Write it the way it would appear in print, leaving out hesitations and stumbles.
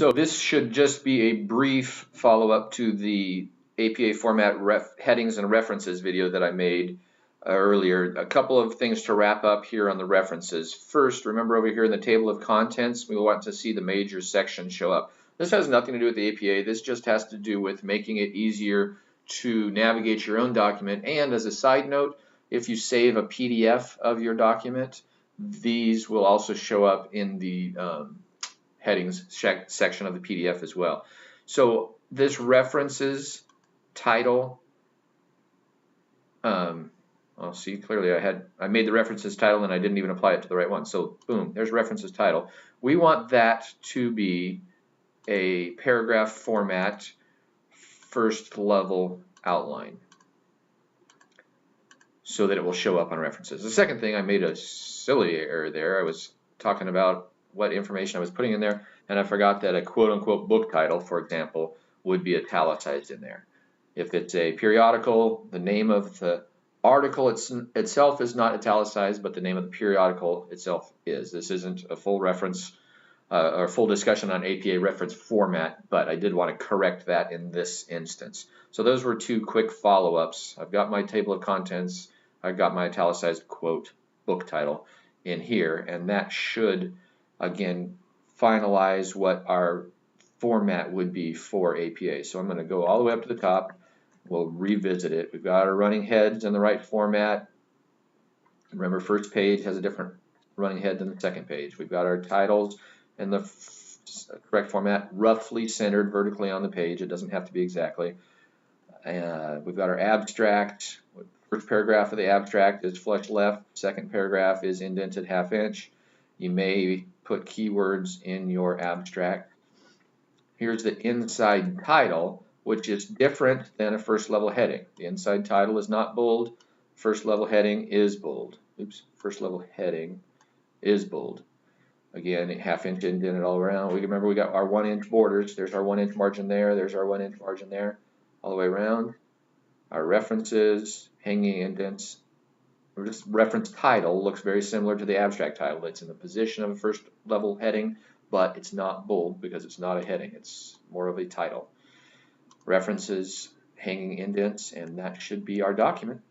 So this should just be a brief follow-up to the APA format headings and references video that I made earlier. A couple of things to wrap up here on the references. First, remember over here in the table of contents, we want to see the major section show up. This has nothing to do with the APA. This just has to do with making it easier to navigate your own document. And as a side note, if you save a PDF of your document, these will also show up in the headings section of the PDF as well. So this references title, I'll see clearly I made the references title and I didn't even apply it to the right one. So boom, there's references title. We want that to be a paragraph format, first level outline, so that it will show up on references. The second thing, I made a silly error there. I was talking about what information I was putting in there, and I forgot that a quote-unquote book title, for example, would be italicized in there. If it's a periodical, the name of the article itself is not italicized, but the name of the periodical itself is. This isn't a full reference or full discussion on APA reference format, but I did want to correct that in this instance. So those were two quick follow-ups. I've got my table of contents, I've got my italicized quote book title in here, and that should, again, finalize what our format would be for APA. So I'm going to go all the way up to the top. We'll revisit it. We've got our running heads in the right format. Remember, first page has a different running head than the second page. We've got our titles in the correct format, roughly centered vertically on the page. It doesn't have to be exactly. We've got our abstract. First paragraph of the abstract is flush left. Second paragraph is indented ½ inch. You may put keywords in your abstract. Here's the inside title, which is different than a first level heading. The inside title is not bold. First level heading is bold. Oops, first level heading is bold. Again, ½ inch indented all around. Remember, we got our 1 inch borders. There's our 1 inch margin there. There's our 1 inch margin there, all the way around. Our references, hanging indents. This reference title looks very similar to the abstract title. It's in the position of a first level heading, but it's not bold because it's not a heading. It's more of a title. References, hanging indents, and that should be our document.